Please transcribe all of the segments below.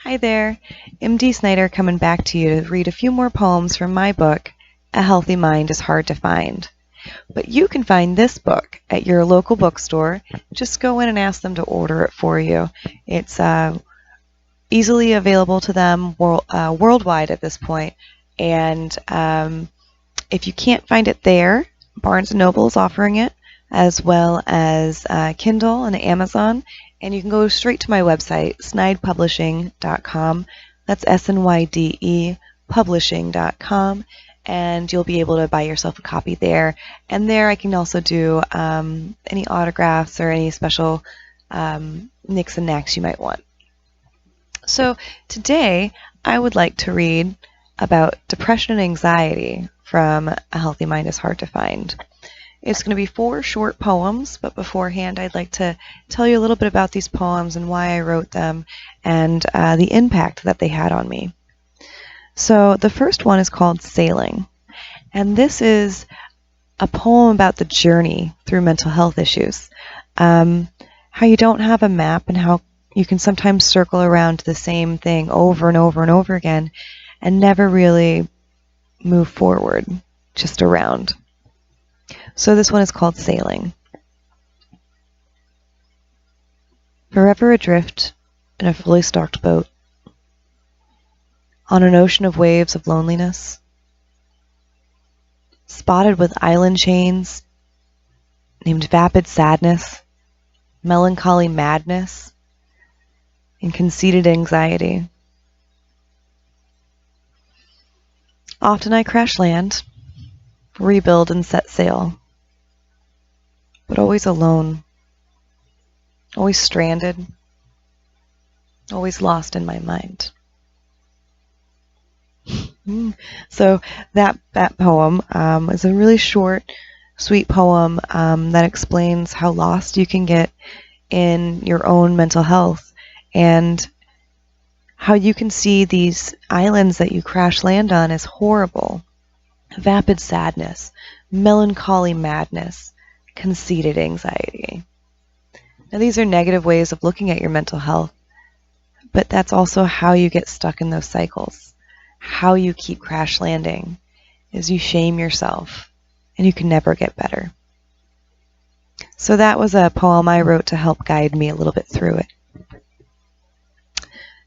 Hi there, MD Snyder coming back to you to read a few more poems from my book, A Healthy Mind is Hard to Find. But you can find this book at your local bookstore. Just go in and ask them to order it for you. It's easily available to them worldwide at this point. And if you can't find it there, Barnes & Noble is offering it, as well as Kindle and Amazon. And you can go straight to my website, snydepublishing.com. That's SNYDE publishing.com. And you'll be able to buy yourself a copy there. And there I can also do any autographs or any special nicks and knacks you might want. So today I would like to read about depression and anxiety from A Healthy Mind is Hard to Find. It's going to be 4 short poems, but beforehand I'd like to tell you a little bit about these poems and why I wrote them and the impact that they had on me. So the first one is called Sailing, and this is a poem about the journey through mental health issues. How you don't have a map and how you can sometimes circle around the same thing over and over and over again and never really move forward, just around. So this one is called Sailing. Forever adrift in a fully stocked boat, on an ocean of waves of loneliness, spotted with island chains named vapid sadness, melancholy madness, and conceited anxiety. Often I crash land, rebuild and set sail, but always alone, always stranded, always lost in my mind. So that poem is a really short, sweet poem that explains how lost you can get in your own mental health and how you can see these islands that you crash land on as horrible. Vapid sadness, melancholy madness, conceited anxiety. Now these are negative ways of looking at your mental health, but that's also how you get stuck in those cycles. How you keep crash landing is you shame yourself and you can never get better. So that was a poem I wrote to help guide me a little bit through it.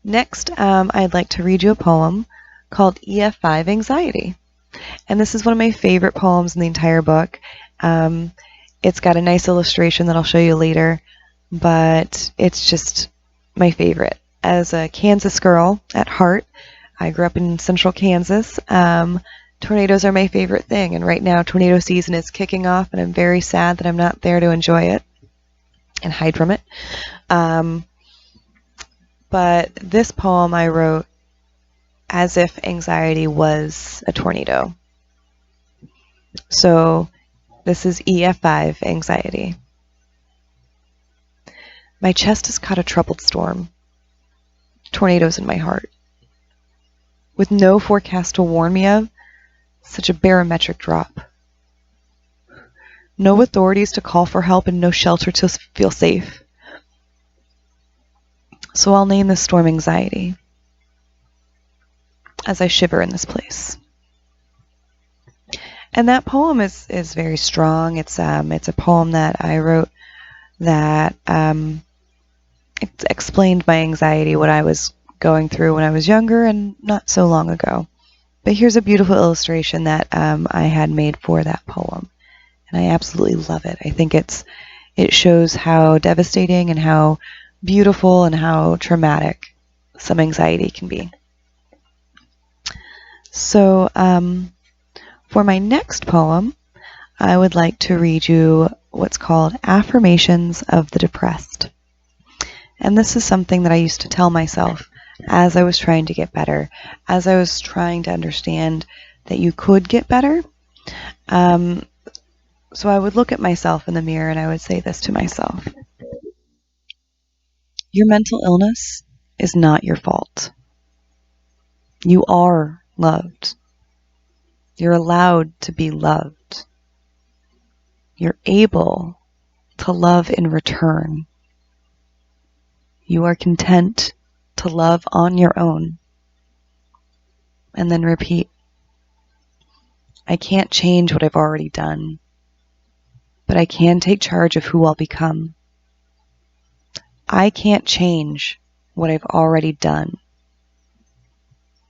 Next, I'd like to read you a poem called EF5 Anxiety. And this is one of my favorite poems in the entire book. It's got a nice illustration that I'll show you later, but it's just my favorite. As a Kansas girl at heart, I grew up in central Kansas. Tornadoes are my favorite thing, and right now tornado season is kicking off, and I'm very sad that I'm not there to enjoy it and hide from it. But this poem I wrote as if anxiety was a tornado. So this is EF5 Anxiety. My chest has caught a troubled storm, tornadoes in my heart. With no forecast to warn me of, such a barometric drop. No authorities to call for help and no shelter to feel safe. So I'll name this storm Anxiety as I shiver in this place. And that poem is very strong. It's a poem that I wrote that it explained my anxiety, what I was going through when I was younger and not so long ago. But here's a beautiful illustration that I had made for that poem, and I absolutely love it. I think it shows how devastating and how beautiful and how traumatic some anxiety can be. So for my next poem, I would like to read you what's called Affirmations of the Depressed. And this is something that I used to tell myself as I was trying to get better, as I was trying to understand that you could get better. So I would look at myself in the mirror and I would say this to myself. Your mental illness is not your fault. You are loved. You're allowed to be loved. You're able to love in return. You are content to love on your own. And then repeat, I can't change what I've already done, but I can take charge of who I'll become. I can't change what I've already done,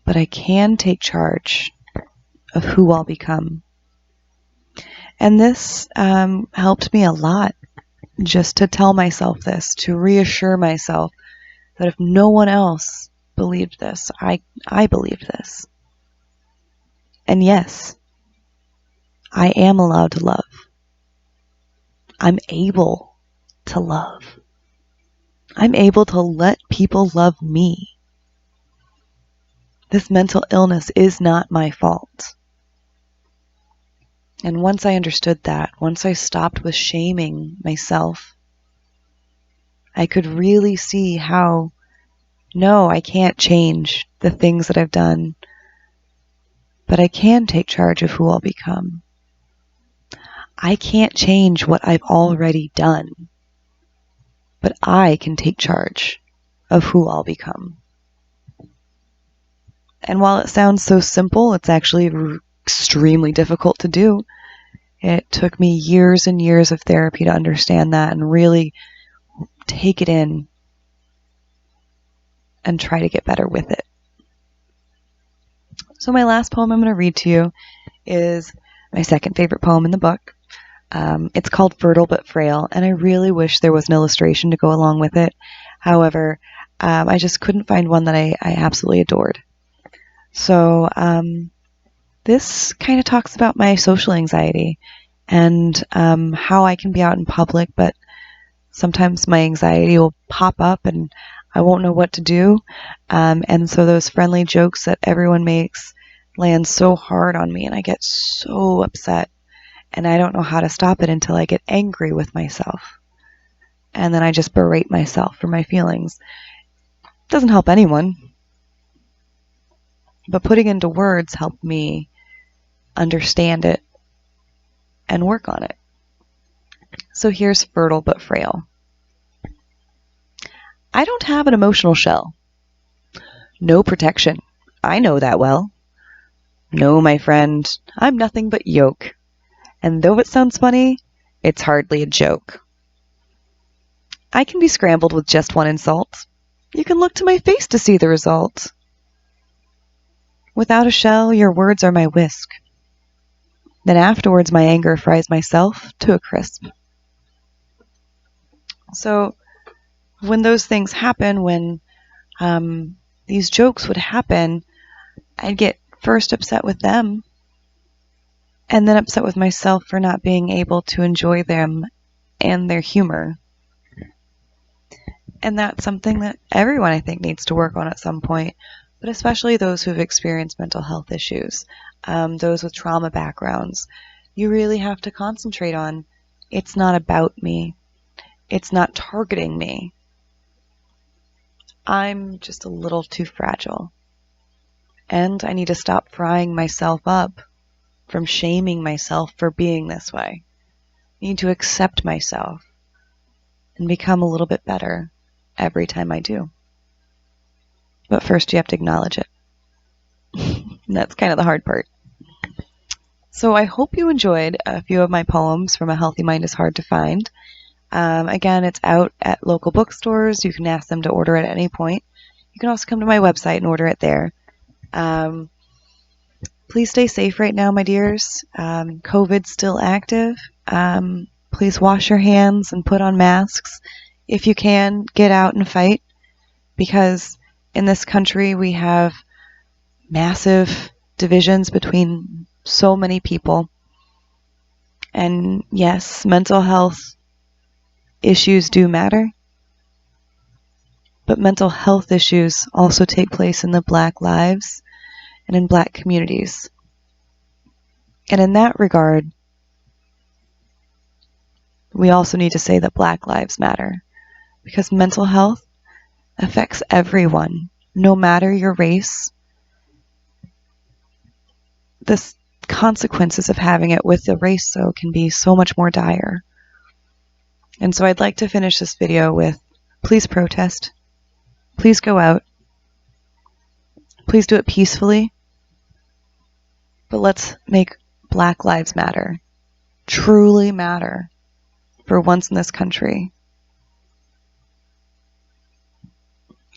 but I can take charge of who I'll become. And this helped me a lot, just to tell myself this, to reassure myself that if no one else believed this, I believed this. And yes, I am allowed to love. I'm able to love. I'm able to let people love me. This mental illness is not my fault. And once I understood that, once I stopped with shaming myself, I could really see how, no, I can't change the things that I've done, but I can take charge of who I'll become. I can't change what I've already done, but I can take charge of who I'll become. And while it sounds so simple, it's actually extremely difficult to do. It took me years and years of therapy to understand that and really take it in and try to get better with it. So my last poem I'm going to read to you is my second favorite poem in the book. It's called Fertile but Frail, and I really wish there was an illustration to go along with it. However, I just couldn't find one that I absolutely adored. So this kind of talks about my social anxiety and how I can be out in public, but sometimes my anxiety will pop up and I won't know what to do. And so those friendly jokes that everyone makes land so hard on me, and I get so upset. And I don't know how to stop it until I get angry with myself. And then I just berate myself for my feelings. It doesn't help anyone. But putting into words helped me understand it and work on it. So here's Fertile but Frail. I don't have an emotional shell. No protection. I know that well. No, my friend, I'm nothing but yolk. And though it sounds funny, it's hardly a joke. I can be scrambled with just one insult. You can look to my face to see the result. Without a shell, your words are my whisk. Then afterwards my anger fries myself to a crisp. So when those things happen, when these jokes would happen, I'd get first upset with them, and then upset with myself for not being able to enjoy them and their humor. And that's something that everyone, I think, needs to work on at some point, but especially those who've experienced mental health issues, those with trauma backgrounds. You really have to concentrate on, it's not about me. It's not targeting me. I'm just a little too fragile. And I need to stop frying myself up from shaming myself for being this way. I need to accept myself and become a little bit better every time I do. But first you have to acknowledge it. And that's kind of the hard part. So I hope you enjoyed a few of my poems from A Healthy Mind is Hard to Find. Again, it's out at local bookstores. You can ask them to order it at any point. You can also come to my website and order it there. Please stay safe right now, my dears. COVID's still active. Please wash your hands and put on masks. If you can, get out and fight, because in this country we have massive divisions between so many people. And yes, mental health issues do matter, but mental health issues also take place in the Black lives and in Black communities. And in that regard, we also need to say that Black lives matter, because mental health affects everyone, no matter your race. The consequences of having it with the race, though, can be so much more dire. And so I'd like to finish this video with, please protest, please go out, Please do it peacefully. But let's make Black Lives Matter truly matter for once in this country.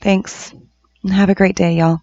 Thanks, and have a great day, y'all.